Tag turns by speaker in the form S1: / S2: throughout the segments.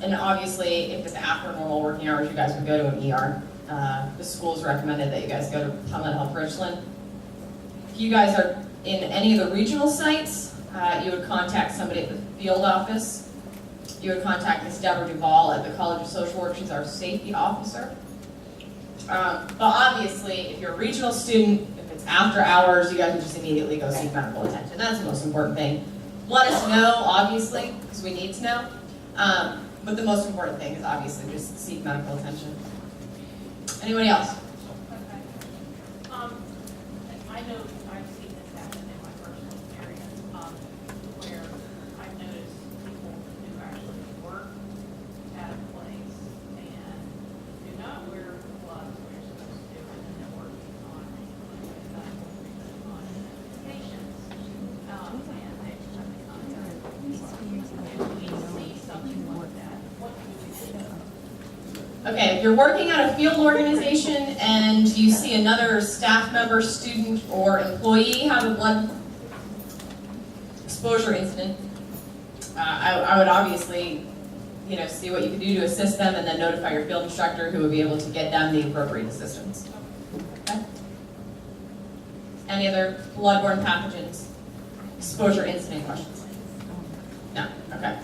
S1: And obviously, if it's after normal working hours, you guys would go to an ER. The school's recommended that you guys go to Mental Health Richland. If you guys are in any of the regional sites, you would contact somebody at the field office. You would contact Ms. Deborah Duvall at the College of Social Work. She's our safety officer. But obviously, if you're a regional student, if it's after hours, you guys would just immediately go seek medical attention. That's the most important thing. Let us know, obviously, because we need to know. But the most important thing is obviously just seek medical attention. Anybody else?
S2: Okay. I know I've seen this happen in my personal experience, where I've noticed people who actually work at a place and do not wear gloves when you're supposed to do it, and they're working on patients, and they just have to contact. If we see something like that, what do we do?
S1: Okay, if you're working at a field organization and you see another staff member, student, or employee have a blood exposure incident, I would obviously, see what you can do to assist them, and then notify your field instructor, who would be able to get them the appropriate assistance. Okay? Any other bloodborne pathogens, exposure incident questions? No. Okay.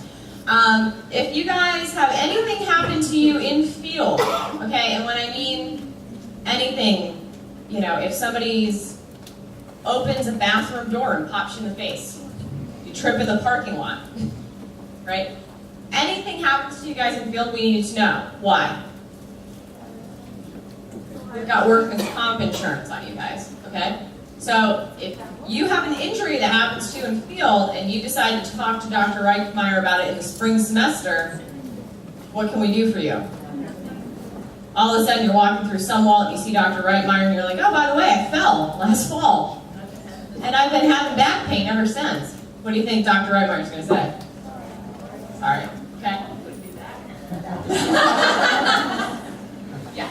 S1: If you guys have anything happen to you in field, okay, and when I mean anything, if somebody's opens a bathroom door and pops you in the face, you trip in the parking lot, right? Anything happens to you guys in field, we need to know. Why? We've got workman's comp insurance on you guys, okay? So if you have an injury that happens to you in field and you decide to talk to Dr. Reichmeyer about it in the spring semester, what can we do for you? All of a sudden you're walking through Sunwalt and you see Dr. Reichmeyer and you're like, oh, by the way, I fell last fall. And I've been having back pain ever since. What do you think Dr. Reitmeyer's going to say? Sorry. Okay? Yeah.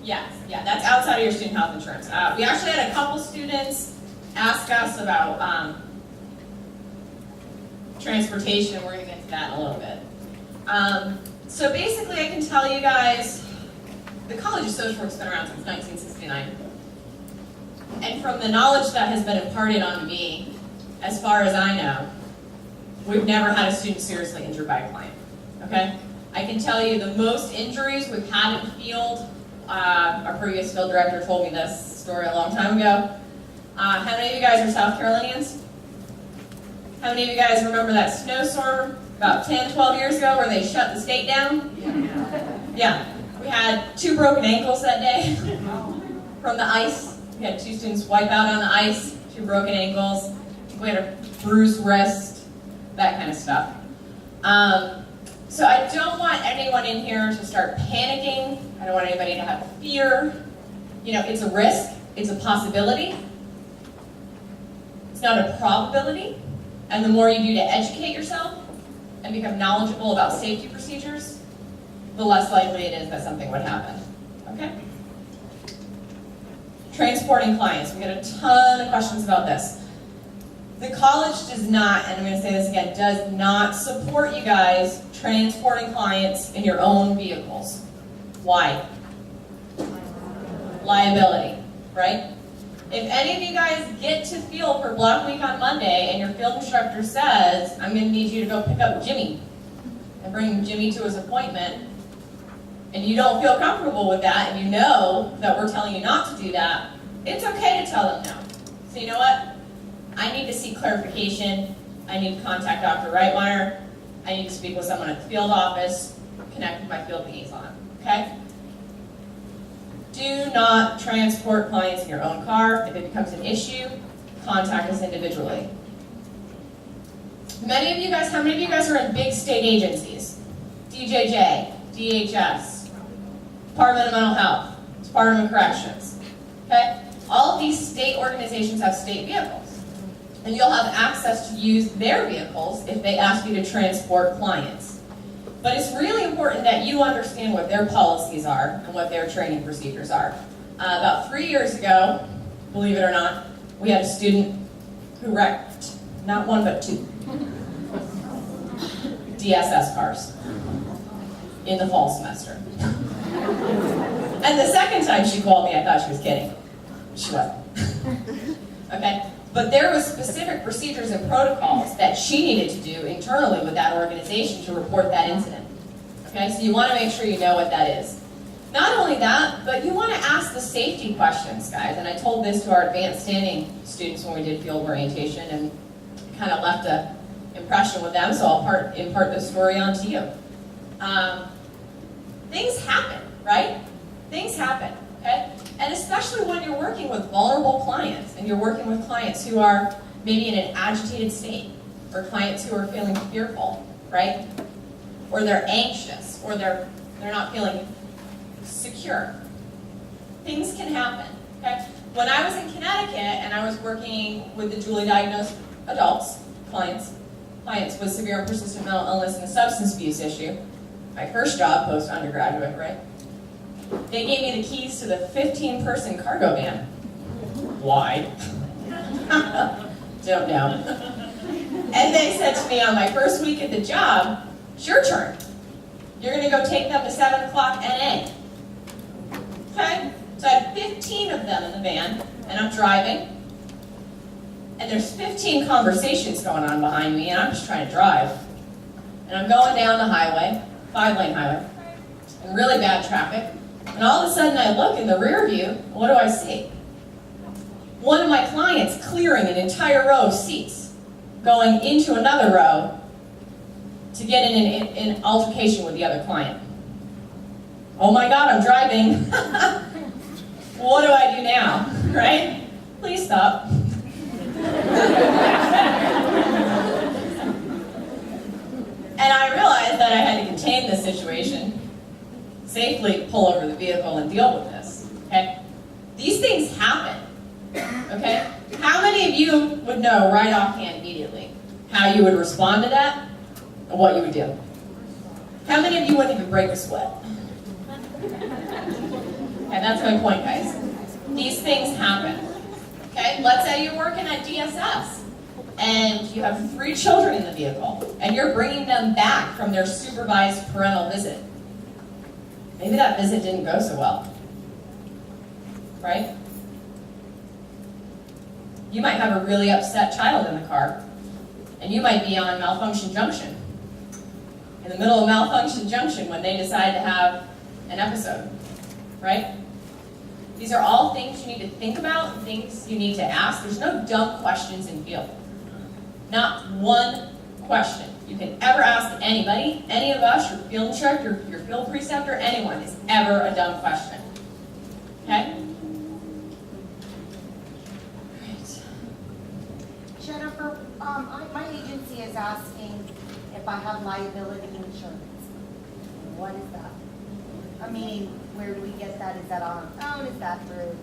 S1: Yes, yeah, that's outside of your student health insurance. We actually had a couple students ask us about transportation. We're going to get to that in a little bit. So basically, I can tell you guys, the College of Social Work's been around since 1969. And from the knowledge that has been imparted on me, as far as I know, we've never had a student seriously injured by a client, okay? I can tell you the most injuries we've had in field, our previous field director told me this story a long time ago. How many of you guys are South Carolinians? How many of you guys remember that snowstorm about 10, 12 years ago where they shut the state down? Yeah. We had 2 broken ankles that day from the ice. We had 2 students wipe out on the ice, 2 broken ankles. We had a bruised wrist, that kind of stuff. So I don't want anyone in here to start panicking. I don't want anybody to have fear. It's a risk. It's a possibility. It's not a probability. And the more you do to educate yourself and become knowledgeable about safety procedures, the less likely it is that something would happen. Okay? Transporting clients. We get a ton of questions about this. The college does not, and I'm going to say this again, does not support you guys transporting clients in your own vehicles. Why? Liability, right? If any of you guys get to field for block week on Monday and your field instructor says, I'm going to need you to go pick up Jimmy and bring Jimmy to his appointment, and you don't feel comfortable with that, and you know that we're telling you not to do that, it's okay to tell them no. So you know what? I need to seek clarification. I need to contact Dr. Reitmeyer. I need to speak with someone at the field office, connect with my field liaison, okay? Do not transport clients in your own car. If it becomes an issue, contact us individually. How many of you guys are in big state agencies? DJJ, DHS, Department of Mental Health, Department of Corrections, okay? All of these state organizations have state vehicles. And you'll have access to use their vehicles if they ask you to transport clients. But it's really important that you understand what their policies are and what their training procedures are. About 3 years ago, believe it or not, we had a student who wrecked Not one, but two. DSS cars in the fall semester. And the second time she called me, I thought she was kidding. She wasn't. Okay? But there was specific procedures and protocols that she needed to do internally with that organization to report that incident. Okay? So you want to make sure you know what that is. Not only that, but you want to ask the safety questions, guys. And I told this to our advanced standing students when we did field orientation and kind of left an impression with them, so I'll impart this story onto you. Things happen, right? Things happen, okay? And especially when you're working with vulnerable clients and you're working with clients who are maybe in an agitated state or clients who are feeling fearful, right? Or they're anxious or they're not feeling secure. Things can happen, okay? When I was in Connecticut and I was working with the dually diagnosed adults, clients with severe and persistent mental illness and a substance abuse issue, my first job post-undergraduate, right? They gave me the keys to the 15-person cargo van. Why? Don't know. And they said to me on my first week at the job, it's your turn. You're going to go take them to 7 o'clock NA. Okay? So I had 15 of them in the van, and I'm driving. And there's 15 conversations going on behind me, and I'm just trying to drive. And I'm going down the highway, 5-lane highway, in really bad traffic. And all of a sudden I look in the rear view, what do I see? One of my clients clearing an entire row of seats, going into another row to get in an altercation with the other client. Oh my God, I'm driving. What do I do now, right? Please stop. And I realized that I had to contain this situation, safely pull over the vehicle and deal with this, okay? These things happen, okay? How many of you would know right offhand immediately how you would respond to that and what you would do? How many of you wouldn't even break a sweat? Okay, that's my point, guys. These things happen, okay? Let's say you're working at DSS and you have 3 children in the vehicle and you're bringing them back from their supervised parental visit. Maybe that visit didn't go so well, right? You might have a really upset child in the car, and you might be on Malfunction Junction, in the middle of Malfunction Junction when they decide to have an episode, right? These are all things you need to think about, things you need to ask. There's no dumb questions in field. Not one question you can ever ask anybody, any of us, your field instructor, your field preceptor, anyone, is ever a dumb question. Okay? Right.
S3: Jennifer, my agency is asking if I have liability insurance. What is that? I mean, where do we get that? Is that on our phone? Is that through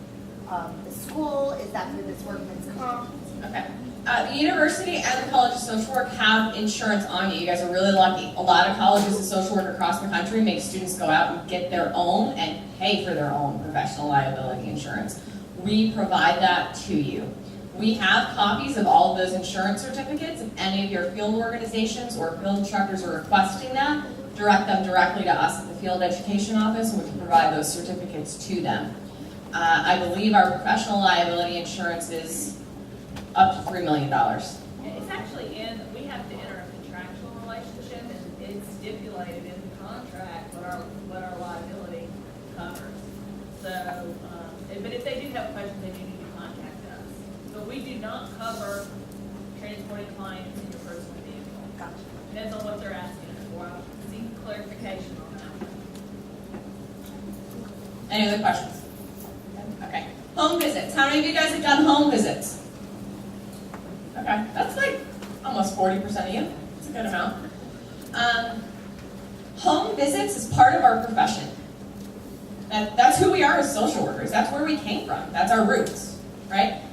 S3: the school? Is that through this workman's comp?
S1: Okay. The university and the College of Social Work have insurance on you. You guys are really lucky. A lot of colleges of social work across the country make students go out and get their own and pay for their own professional liability insurance. We provide that to you. We have copies of all of those insurance certificates. If any of your field organizations or field instructors are requesting that, direct them directly to us at the field education office and we can provide those certificates to them. I believe our professional liability insurance is up to $3 million.
S2: It's actually we have to enter a contractual relationship, and it's stipulated in the contract what our liability covers. So, but if they do have questions, they do need to contact us. But we do not cover transporting clients in your personal vehicle.
S3: Gotcha.
S2: Depends on what they're asking for. I'll seek clarification on that.
S1: Any other questions? Okay. Home visits. How many of you guys have done home visits? Okay, that's like almost 40% of you. It's a good amount. Home visits is part of our profession. That's who we are as social workers. That's where we came from. That's our roots, right?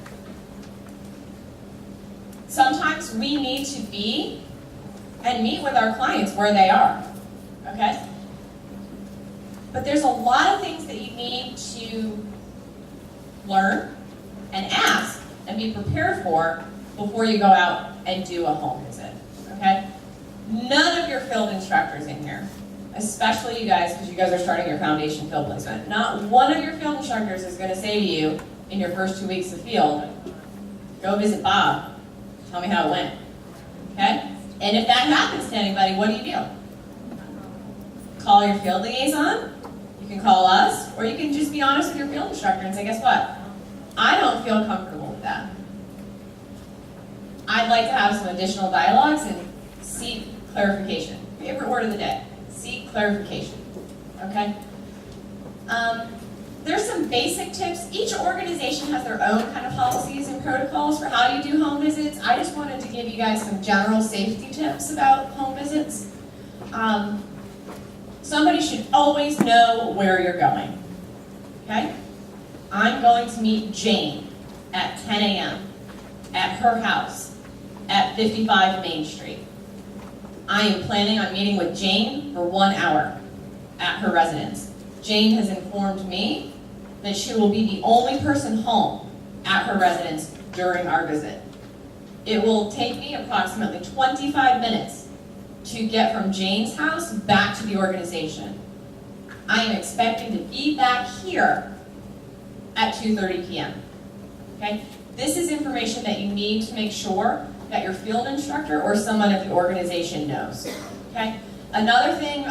S1: Sometimes we need to be and meet with our clients where they are, okay? But there's a lot of things that you need to learn and ask and be prepared for before you go out and do a home visit, okay? None of your field instructors in here, especially you guys, because you guys are starting your foundation field placement, not one of your field instructors is going to say to you in your first 2 weeks of field, go visit Bob, tell me how it went, okay? And if that happens to anybody, what do? Call your field liaison, you can call us, or you can just be honest with your field instructor and say, guess what? I don't feel comfortable with that. I'd like to have some additional dialogues and seek clarification. Favorite word of the day, seek clarification, okay? There's some basic tips. Each organization has their own kind of policies and protocols for how you do home visits. I just wanted to give you guys some general safety tips about home visits. Somebody should always know where you're going, okay? I'm going to meet Jane at 10 a.m. at her house at 55 Main Street. I am planning on meeting with Jane for 1 hour at her residence. Jane has informed me that she will be the only person home at her residence during our visit. It will take me approximately 25 minutes to get from Jane's house back to the organization. I am expecting to be back here at 2:30 p.m. Okay? This is information that you need to make sure that your field instructor or someone at the organization knows. Okay? Another thing,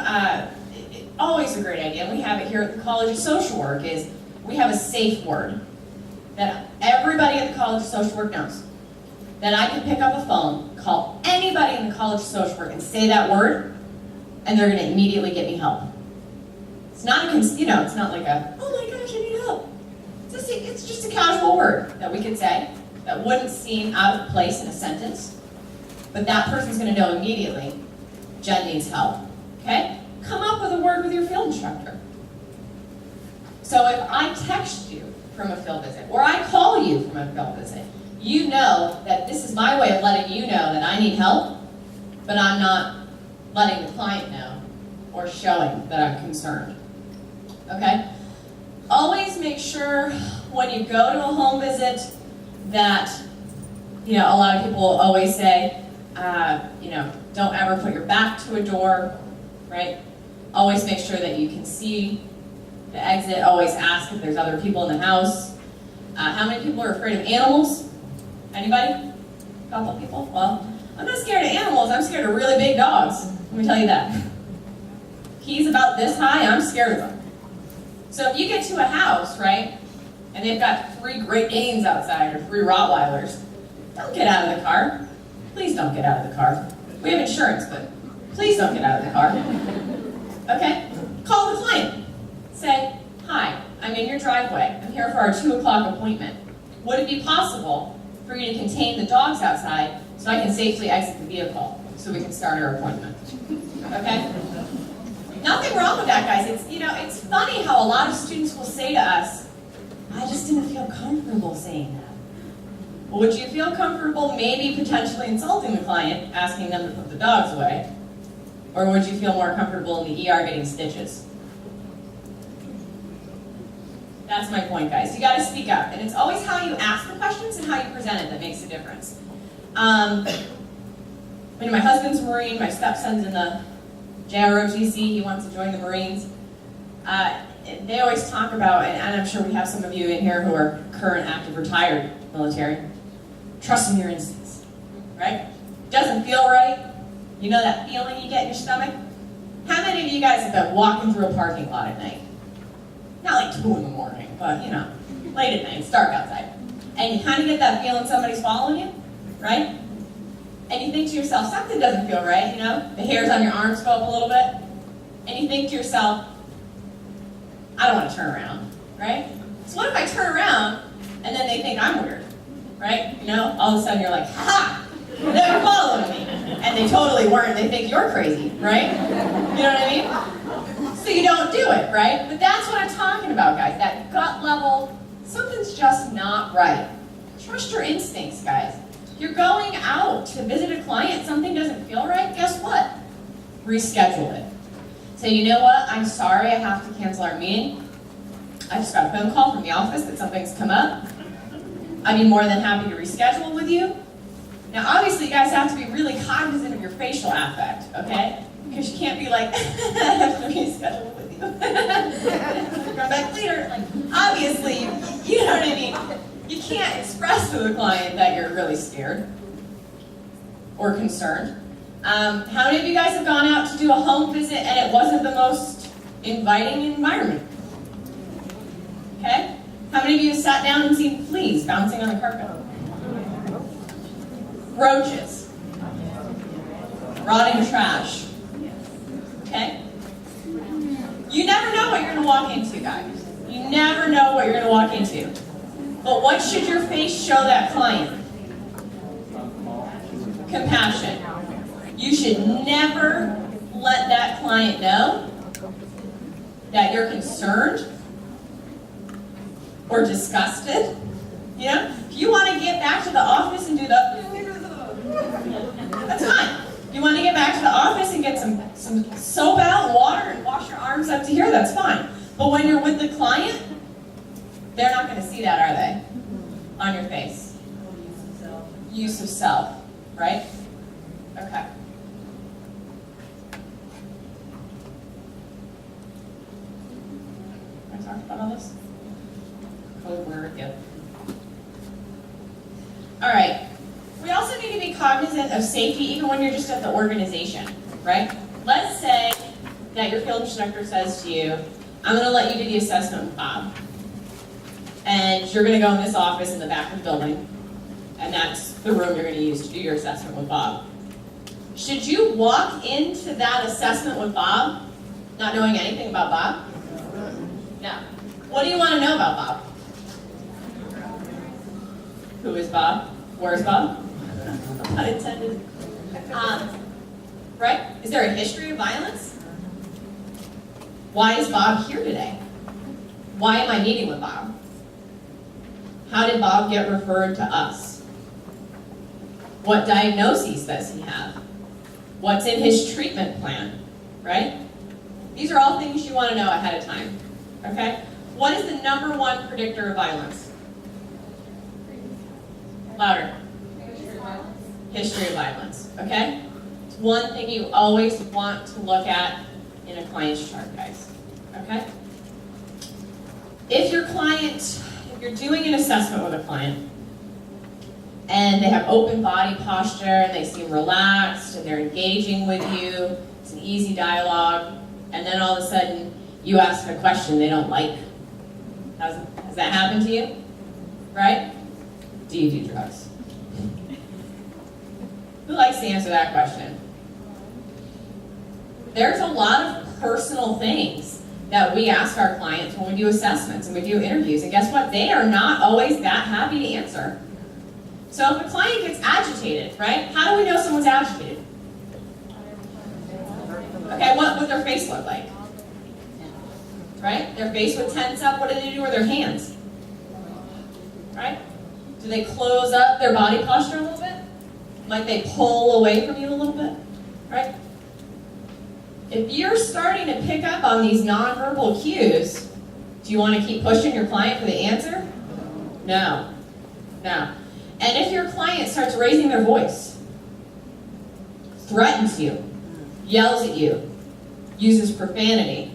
S1: always a great idea, and we have it here at the College of Social Work, is we have a safe word that everybody at the College of Social Work knows. That I can pick up a phone, call anybody in the College of Social Work and say that word, and they're going to immediately get me help. It's not it's not like a, oh my gosh, I need help. It's just a casual word that we could say that wouldn't seem out of place in a sentence, but that person's going to know immediately, Jen needs help, okay? Come up with a word with your field instructor. So if I text you from a field visit, or I call you from a field visit, you know that this is my way of letting you know that I need help, but I'm not letting the client know or showing that I'm concerned. Okay? Always make sure when you go to a home visit that, a lot of people always say, don't ever put your back to a door, right? Always make sure that you can see the exit. Always ask if there's other people in the house. How many people are afraid of animals? Anybody? A couple people? Well, I'm not scared of animals, I'm scared of really big dogs. Let me tell you that. He's about this high, I'm scared of him. So if you get to a house, right, and they've got 3 Great Danes outside or 3 Rottweilers, don't get out of the car. Please don't get out of the car. We have insurance, but please don't get out of the car. Okay? Call the client. Say, hi, I'm in your driveway. I'm here for our 2 o'clock appointment. Would it be possible for you to contain the dogs outside so I can safely exit the vehicle so we can start our appointment? Okay? Nothing wrong with that, guys. It's funny how a lot of students will say to us, I just didn't feel comfortable saying that. Well, would you feel comfortable maybe potentially insulting the client, asking them to put the dogs away? Or would you feel more comfortable in the ER getting stitches? That's my point, guys. You got to speak up. And it's always how you ask the questions and how you present it that makes a difference. My husband's a Marine. My stepson's in the JROTC. He wants to join the Marines. They always talk about, and I'm sure we have some of you in here who are current, active, retired military, trusting your instincts, right? Doesn't feel right. You know that feeling you get in your stomach? How many of you guys have been walking through a parking lot at night? Not like 2 in the morning, but late at night, it's dark outside. And you kind of get that feeling somebody's following you, right? And you think to yourself, something doesn't feel right, The hairs on your arms go up a little bit. And you think to yourself, I don't want to turn around, right? So what if I turn around and then they think I'm weird, right? All of a sudden you're like, ha! They were following me. And they totally weren't. They think you're crazy, right? You know what I mean? So you don't do it, right? But that's what I'm talking about, guys. That gut level, something's just not right. Trust your instincts, guys. You're going out to visit a client, something doesn't feel right, guess what? Reschedule it. Say, you know what, I'm sorry I have to cancel our meeting. I just got a phone call from the office that something's come up. I'd be more than happy to reschedule with you. Now, obviously, you guys have to be really cognizant of your facial affect, okay? Because you can't be like, I have to reschedule with you. Come back later. Like, obviously, you know what I mean? You can't express to the client that you're really scared or concerned. How many of you guys have gone out to do a home visit and it wasn't the most inviting environment? Okay? How many of you have sat down and seen fleas bouncing on the carpet? Roaches. Rotting trash. Okay? You never know what you're going to walk into, guys. You never know what you're going to walk into. But what should your face show that client? Compassion. You should never let that client know that you're concerned or disgusted. You know, if you want to get back to the office and do that's fine. If you want to get back to the office and get some soap out and water and wash your arms up to here, that's fine. But when you're with the client, they're not going to see that, are they? On your face. Use of self, right? Okay. I talked about all this? Code word, yep. All right. We also need to be cognizant of safety even when you're just at the organization, right? Let's say that your field instructor says to you, I'm going to let you do the assessment with Bob. And you're going to go in this office in the back of the building, and that's the room you're going to use to do your assessment with Bob. Should you walk into that assessment with Bob not knowing anything about Bob? No. What do you want to know about Bob? Who is Bob? Where's Bob? Unintended. Right? Is there a history of violence? Why is Bob here today? Why am I meeting with Bob? How did Bob get referred to us? What diagnoses does he have? What's in his treatment plan? Right? These are all things you want to know ahead of time. Okay? What is the number one predictor of violence? Louder. History of violence. Okay? It's one thing you always want to look at in a client's chart, guys. Okay? If you're doing an assessment with a client, and they have open body posture, and they seem relaxed, and they're engaging with you, it's an easy dialogue, and then all of a sudden, you ask a question they don't like. Has that happened to you? Right? Do you do drugs? Who likes to answer that question? There's a lot of personal things that we ask our clients when we do assessments and we do interviews, and guess what? They are not always that happy to answer. So if a client gets agitated, right? How do we know someone's agitated? Okay, what would their face look like? Right? Their face would tense up. What do they do with their hands? Right? Do they close up their body posture a little bit? Like they pull away from you a little bit? Right? If you're starting to pick up on these nonverbal cues, do you want to keep pushing your client for the answer? No. No. And if your client starts raising their voice, threatens you, yells at you, uses profanity,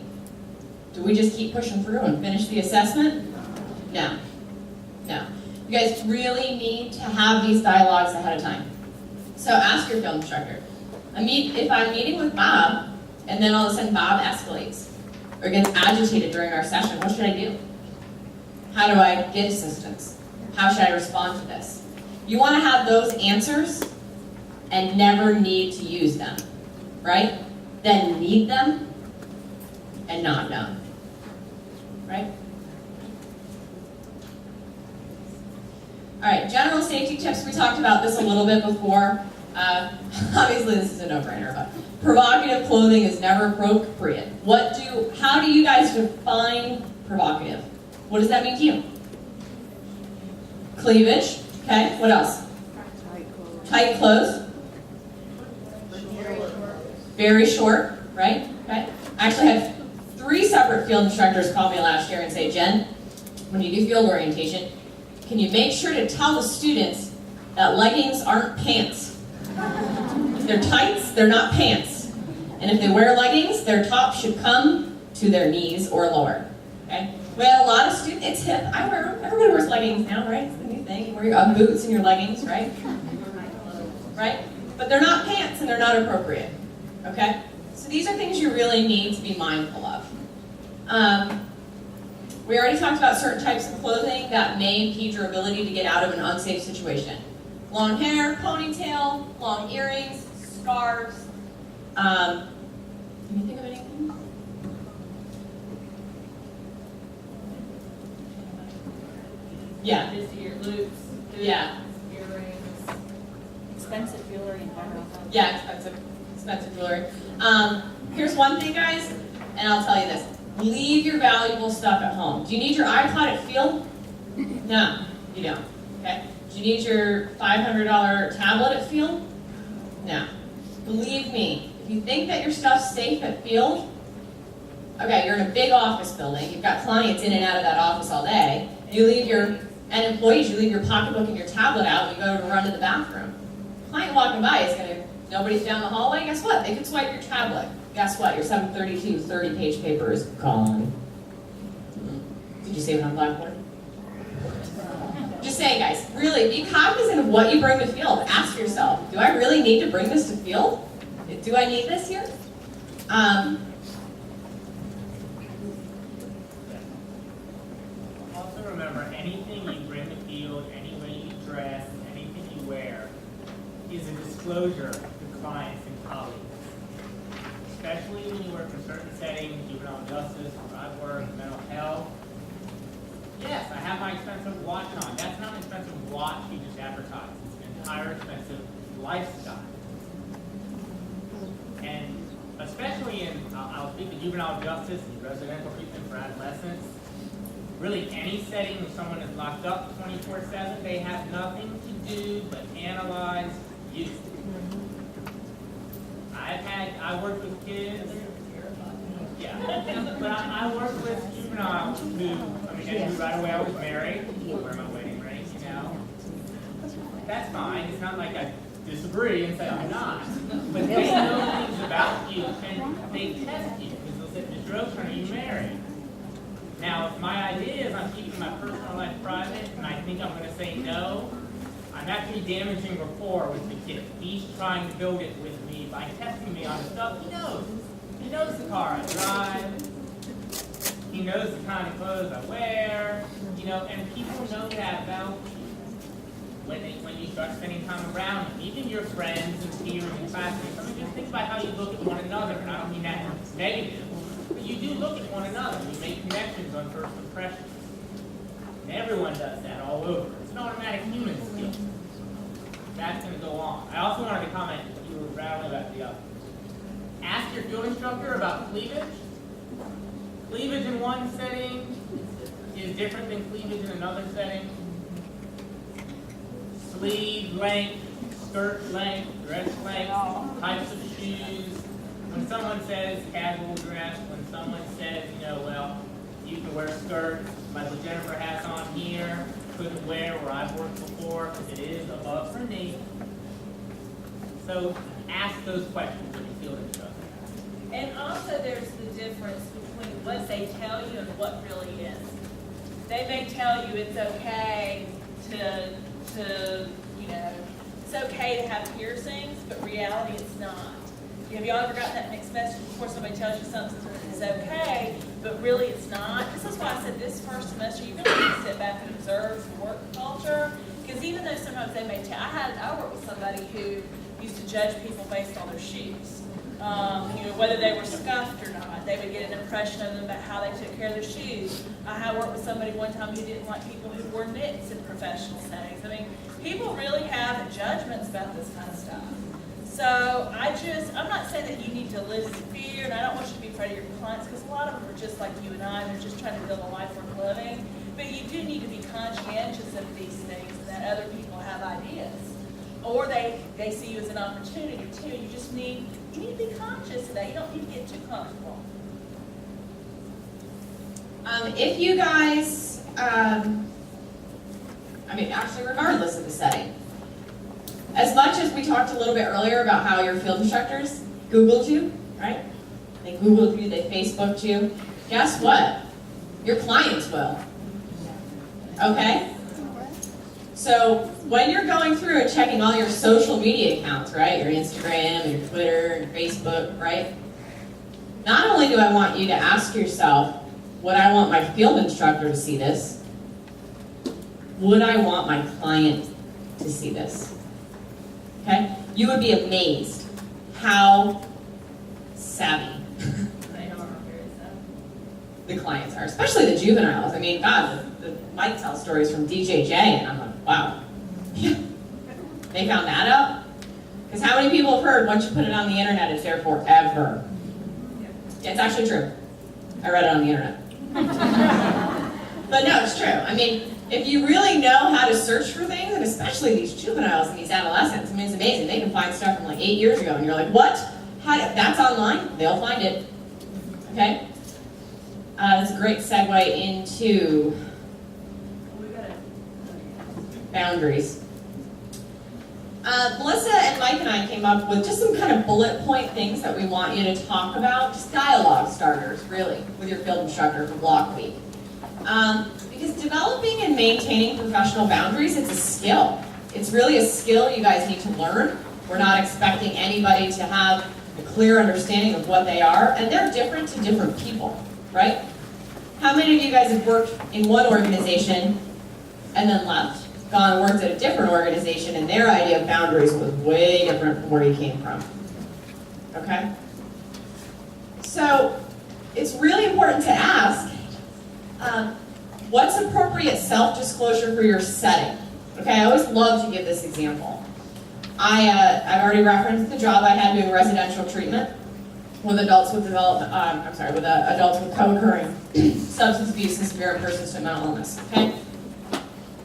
S1: do we just keep pushing through and finish the assessment? No. No. You guys really need to have these dialogues ahead of time. So ask your field instructor. If I'm meeting with Bob, and then all of a sudden Bob escalates or gets agitated during our session, what should I do? How do I get assistance? How should I respond to this? You want to have those answers and never need to use them, right? Then need them and not know, right? All right, general safety tips. We talked about this a little bit before. Obviously, this is a no-brainer, but provocative clothing is never appropriate. How do you guys define provocative? What does that mean to you? Cleavage. Okay, what else? Tight clothes. Very short, right? Okay. I actually had 3 separate field instructors call me last year and say, Jen, when you do field orientation, can you make sure to tell the students that leggings aren't pants. If they're tights, they're not pants. And if they wear leggings, their top should come to their knees or lower. Okay? We had a lot of students, it's hip, I wear them. Everybody wears leggings now, right? It's the new thing. You wear your boots and your leggings, right? Right? But they're not pants and they're not appropriate. Okay? So these are things you really need to be mindful of. We already talked about certain types of clothing that may impede your ability to get out of an unsafe situation. Long hair, ponytail, long earrings, scarves. Can you think of anything? Yeah.
S2: This year, loops,
S1: Yeah.
S2: earrings.
S3: Expensive jewelry in general.
S1: Yeah, expensive jewelry. Here's one thing, guys, and I'll tell you this. Leave your valuable stuff at home. Do you need your iPod at field? No, you don't. Okay? Do you need your $500 tablet at field? No. Believe me, if you think that your stuff's safe at field, okay, you're in a big office building, you've got clients in and out of that office all day, and employees, you leave your pocketbook and your tablet out and you go to run to the bathroom. Client walking by is gonna, nobody's down the hallway, guess what? They could swipe your tablet. Guess what? Your 732 30-page paper is gone. Did you save it on Blackboard? Just saying, guys, really, be cognizant of what you bring to field. Ask yourself, do I really need to bring this to field? Do I need this here?
S4: Also remember, anything you bring to field, any way you dress, anything you wear, is a disclosure to clients and colleagues. Especially when you work in certain settings, juvenile justice, where I work, mental health. Yes, I have my expensive watch on. That's not an expensive watch you just advertise. It's an entire expensive lifestyle. And especially in, I'll speak of juvenile justice and residential treatment for adolescents, really any setting where someone is locked up 24/7, they have nothing to do but analyze you. I worked with kids, yeah, but I worked with juveniles who, I mean, and right away I was married, wear my wedding ring, you know. That's fine, it's not like I disagree and say I'm not, but they know things about you and they test you, because they'll say, Mr. Oakland, are you married? Now, if my idea is I'm keeping my personal life private and I think I'm going to say no, I'm actually damaging rapport with the kid. He's trying to build it with me by testing me on stuff he knows. He knows the car I drive. He knows the kind of clothes I wear. You know, and people know that about you when you start spending time around them. Even your friends and peers and classmates. I mean, just think about how you look at one another. And I don't mean that negative, but you do look at one another. You make connections on first impressions. And everyone does that all over. It's an automatic human skill. That's going to go on. I also wanted to comment, you were rattling about the ask your field instructor about cleavage. Cleavage in one setting is different than cleavage in another setting. Sleeve length, skirt length, dress length, types of shoes. When someone says casual dress, when someone says, you know, well, you can wear skirts, like what Jennifer has on here, couldn't wear where I've worked before, because it is above her knee. So ask those questions when you feel instructed.
S2: And also there's the difference between what they tell you and what really is. They may tell you it's okay to you know, it's okay to have piercings, but reality it's not. Have y'all ever gotten that mixed message before somebody tells you something is okay, but really it's not? This is why I said this first semester you really need to sit back and observe the work culture, because even though sometimes they may tell, I worked with somebody who used to judge people based on their shoes. You know, whether they were scuffed or not, they would get an impression of them about how they took care of their shoes. I had worked with somebody one time who didn't like people who wore knits in professional settings. I mean, people really have judgments about this kind of stuff. So I'm not saying that you need to live in fear, and I don't want you to be afraid of your clients, because a lot of them are just like you and I, they're just trying to build a life worth living. But you do need to be conscientious of these things, and that other people have ideas. Or they see you as an opportunity too. You need to be conscious of that. You don't need to get too comfortable.
S1: If you guys, I mean, actually, regardless of the setting, as much as we talked a little bit earlier about how your field instructors Googled you, right? They Googled you, they Facebooked you. Guess what? Your clients will. Okay? So when you're going through and checking all your social media accounts, right? Your Instagram, your Twitter, your Facebook, right? Not only do I want you to ask yourself, would I want my field instructor to see this? Would I want my client to see this? Okay? You would be amazed how savvy the clients are, especially the juveniles. I mean, God, the Mike tells stories from DJJ, and I'm like, wow. Yeah. They found that out? Because how many people have heard, once you put it on the internet, it's there forever? Yeah, it's actually true. I read it on the internet. But no, it's true. I mean, if you really know how to search for things, and especially these juveniles and these adolescents, I mean, it's amazing. They can find stuff from like 8 years ago, and you're like, what? That's online? They'll find it. Okay? That's a great segue into boundaries. Melissa and Mike and I came up with just some kind of bullet point things that we want you to talk about, just dialogue starters, really, with your field instructor for block week. Because developing and maintaining professional boundaries, it's a skill. It's really a skill you guys need to learn. We're not expecting anybody to have a clear understanding of what they are, and they're different to different people, right? How many of you guys have worked in one organization and then left, gone and worked at a different organization, and their idea of boundaries was way different from where you came from? Okay? So, it's really important to ask, what's appropriate self-disclosure for your setting? Okay, I always love to give this example. I've already referenced the job I had doing residential treatment with adults with adults with co-occurring substance abuse and severe and persistent mental illness. Okay,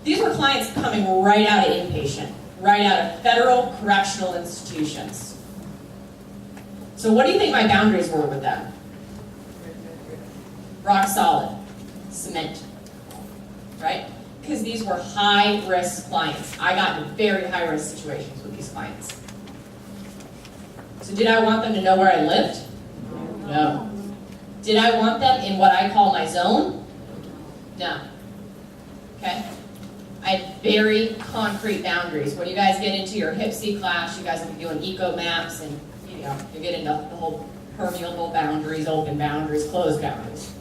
S1: these were clients coming right out of inpatient, right out of federal correctional institutions. So what do you think my boundaries were with them? Rock solid, cement, right? Because these were high-risk clients. I got into very high-risk situations with these clients. So did I want them to know where I lived? No. Did I want them in what I call my zone? No. Okay? I had very concrete boundaries. When you guys get into your HIPC class, you guys will be doing eco maps, and you get into the whole permeable boundaries, open boundaries, closed boundaries.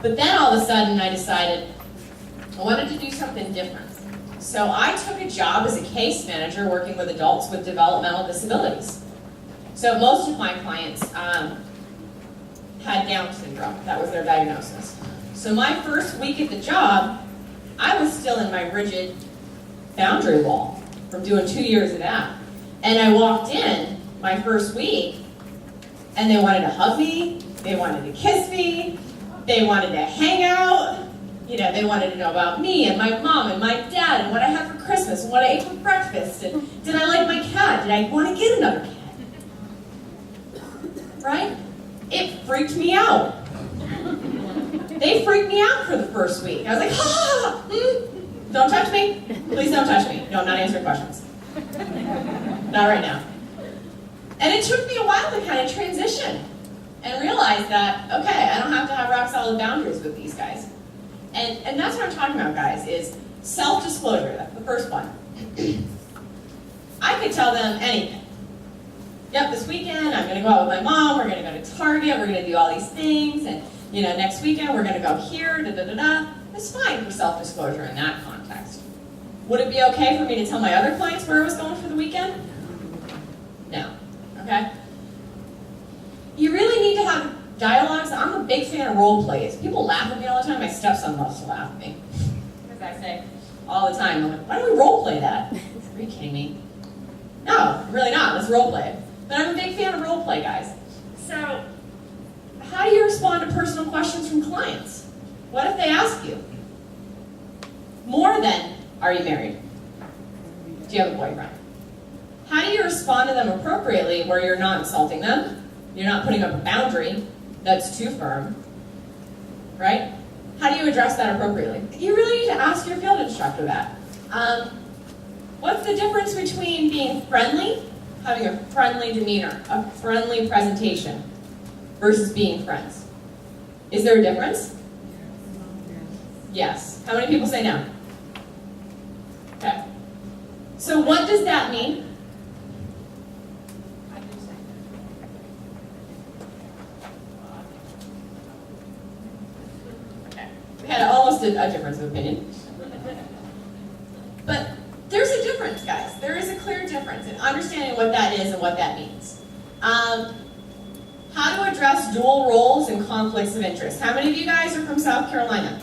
S1: But then all of a sudden I decided I wanted to do something different. So I took a job as a case manager working with adults with developmental disabilities. So most of my clients had Down syndrome. That was their diagnosis. So my first week at the job, I was still in my rigid boundary wall from doing 2 years of that. And I walked in my first week, and they wanted to hug me, they wanted to kiss me, they wanted to hang out, they wanted to know about me and my mom and my dad and what I had for Christmas and what I ate for breakfast, and did I like my cat, did I want to get another cat? Right? It freaked me out. They freaked me out for the first week. I was like, don't touch me. Please don't touch me. No, I'm not answering questions. Not right now. And it took me a while to kind of transition and realize that, okay, I don't have to have rock solid boundaries with these guys. And that's what I'm talking about, guys, is self-disclosure. That's the first one. I could tell them anything. Yep, this weekend I'm going to go out with my mom, we're going to go to Target, we're going to do all these things, and next weekend we're going to go here, da-da-da-da. It's fine for self-disclosure in that context. Would it be okay for me to tell my other clients where I was going for the weekend? No. Okay? You really need to have dialogues. I'm a big fan of role plays. People laugh at me all the time. My stepson loves to laugh at me. Because I say all the time, I'm like, why don't we role play that? Are you kidding me? No, really not. Let's role play it. But I'm a big fan of role play, guys. So, how do you respond to personal questions from clients? What if they ask you? More than, are you married? Do you have a boyfriend? How do you respond to them appropriately where you're not insulting them? You're not putting up a boundary that's too firm, right? How do you address that appropriately? You really need to ask your field instructor that. What's the difference between being friendly, having a friendly demeanor, a friendly presentation, versus being friends? Is there a difference? Yes. How many people say no? Okay. So what does that mean?
S2: I do say
S1: Okay. We had almost a difference of opinion. But there's a difference, guys. There is a clear difference in understanding what that is and what that means. How to address dual roles and conflicts of interest. How many of you guys are from South Carolina?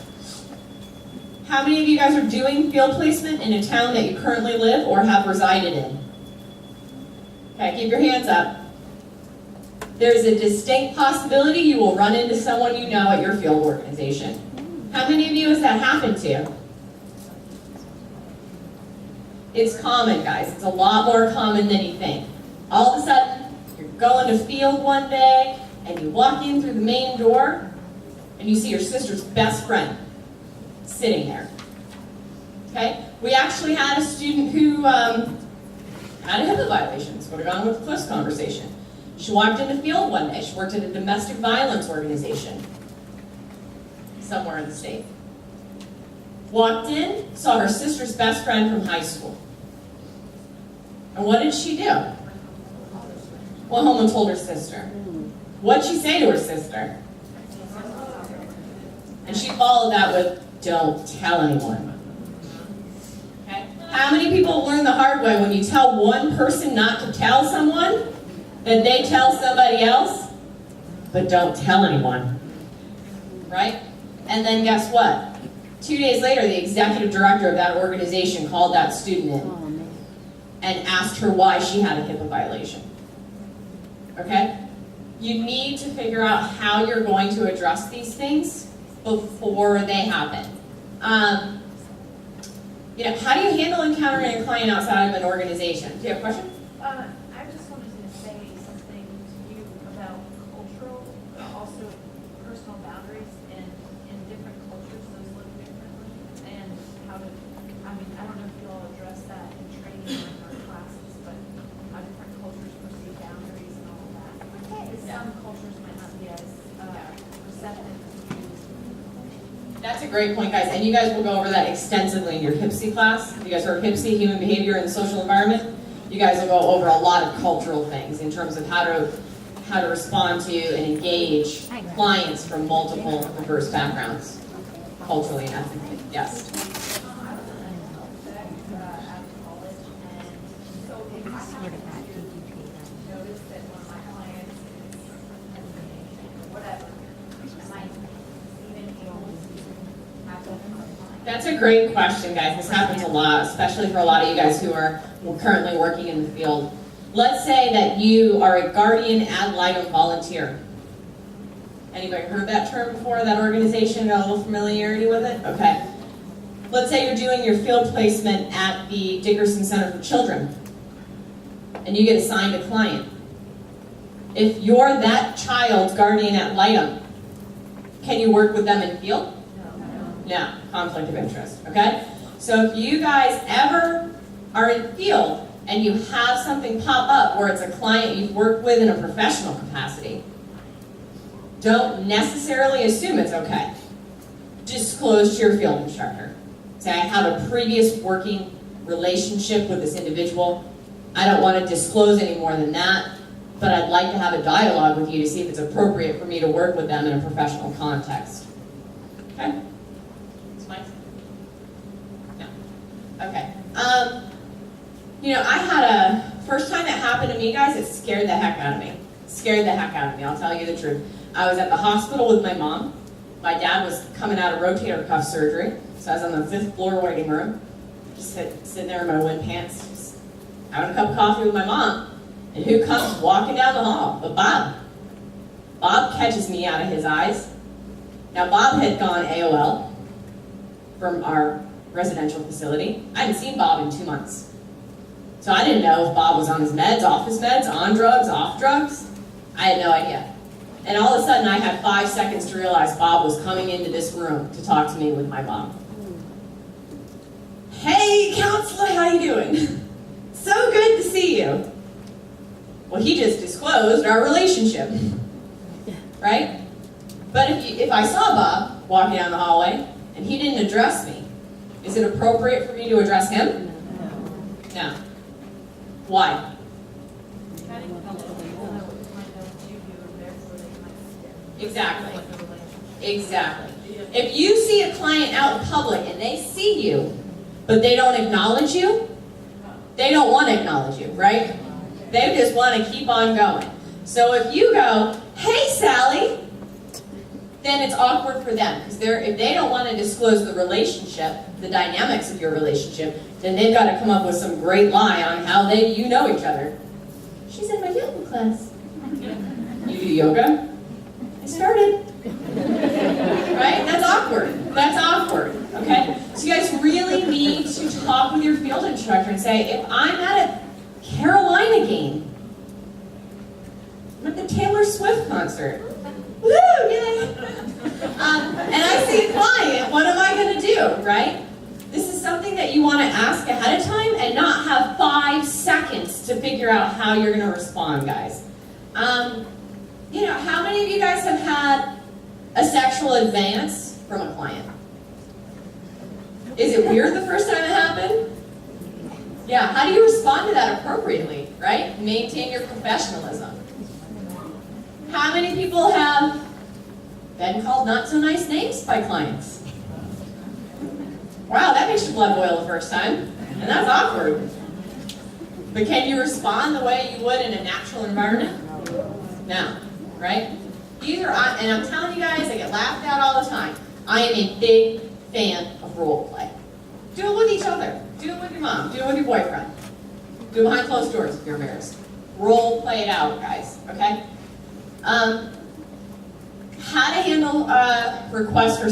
S1: How many of you guys are doing field placement in a town that you currently live or have resided in? Okay, keep your hands up. There's a distinct possibility you will run into someone you know at your field organization. How many of you has that happened to? It's common, guys. It's a lot more common than you think. All of a sudden, you're going to field one day, and you walk in through the main door, and you see your sister's best friend sitting there. Okay? We actually had a student who had a HIPAA violation. So would have gone with a close conversation. She walked into field one day. She worked at a domestic violence organization somewhere in the state. Walked in, saw her sister's best friend from high school. And what did she do? Went home and told her sister. What'd she say to her sister? And she followed that with, don't tell anyone. Okay? How many people learn the hard way when you tell one person not to tell someone, that they tell somebody else, but don't tell anyone? Right? And then guess what? 2 days later, the executive director of that organization called that student in and asked her why she had a HIPAA violation. Okay? You need to figure out how you're going to address these things before they happen. How do you handle encountering a client outside of an organization? Do you have a question?
S2: I just wanted to say something to you about cultural, but also personal boundaries in different cultures, those look differently, and how to, I don't know if you all address that in training or classes, but how different cultures perceive boundaries and all of that. Because some cultures might not be as receptive to you.
S1: That's a great point, guys, and you guys will go over that extensively in your HIPSE class. You guys heard HIPSE, Human Behavior in the Social Environment. You guys will go over a lot of cultural things in terms of how to respond to and engage clients from multiple diverse backgrounds, culturally and ethnically. Yes. That's a great question, guys. This happens a lot, especially for a lot of you guys who are currently working in the field. Let's say that you are a guardian ad litem volunteer. Anybody heard that term before, that organization? Got a little familiarity with it? Okay. Let's say you're doing your field placement at the Dickerson Center for Children, and you get assigned a client. If you're that child's guardian ad litem, can you work with them in field? No, conflict of interest, okay? So if you guys ever are in field and you have something pop up where it's a client you've worked with in a professional capacity, don't necessarily assume it's okay. Disclose to your field instructor. Say, I have a previous working relationship with this individual. I don't want to disclose any more than that, but I'd like to have a dialogue with you to see if it's appropriate for me to work with them in a professional context. Okay? Okay. I had a first time that happened to me, guys, it scared the heck out of me. Scared the heck out of me, I'll tell you the truth. I was at the hospital with my mom. My dad was coming out of rotator cuff surgery, so I was on the 5th floor waiting room, just sitting there in my wind pants, just having a cup of coffee with my mom. And who comes walking down the hall? But Bob. Bob catches me out of his eyes. Now, Bob had gone AOL from our residential facility. I hadn't seen Bob in 2 months. So I didn't know if Bob was on his meds, off his meds, on drugs, off drugs. I had no idea. And all of a sudden I had 5 seconds to realize Bob was coming into this room to talk to me with my mom. Hey, counselor, how you doing? So good to see you. Well, he just disclosed our relationship, right? But if I saw Bob walking down the hallway and he didn't address me, is it appropriate for me to address him? No. Why?
S2: How do you find out you are there so they might
S1: Exactly.
S2: like the relationship?
S1: Exactly. If you see a client out in public and they see you, but they don't acknowledge you, they don't want to acknowledge you, right? They just want to keep on going. So if you go, hey, Sally, then it's awkward for them. Because if they don't want to disclose the relationship, the dynamics of your relationship, then they've got to come up with some great lie on how you know each other. She's in my yoga class. You do yoga? I started. Right? That's awkward. That's awkward. Okay? So you guys really need to talk with your field instructor and say, if I'm at a Carolina game, I'm at the Taylor Swift concert. Woo! Yay! And I see a client, what am I going to do? Right? This is something that you want to ask ahead of time and not have 5 seconds to figure out how you're going to respond, guys. You know, how many of you guys have had a sexual advance from a client? Is it weird the first time it happened? Yeah, how do you respond to that appropriately, right? Maintain your professionalism. How many people have been called not so nice names by clients? Wow, that makes your blood boil the first time, and that's awkward. But can you respond the way you would in a natural environment? No, right? And I'm telling you guys, I get laughed at all the time. I am a big fan of role play. Do it with each other. Do it with your mom. Do it with your boyfriend. Do it behind closed doors if you're embarrassed. Role play it out, guys, okay? How to handle requests for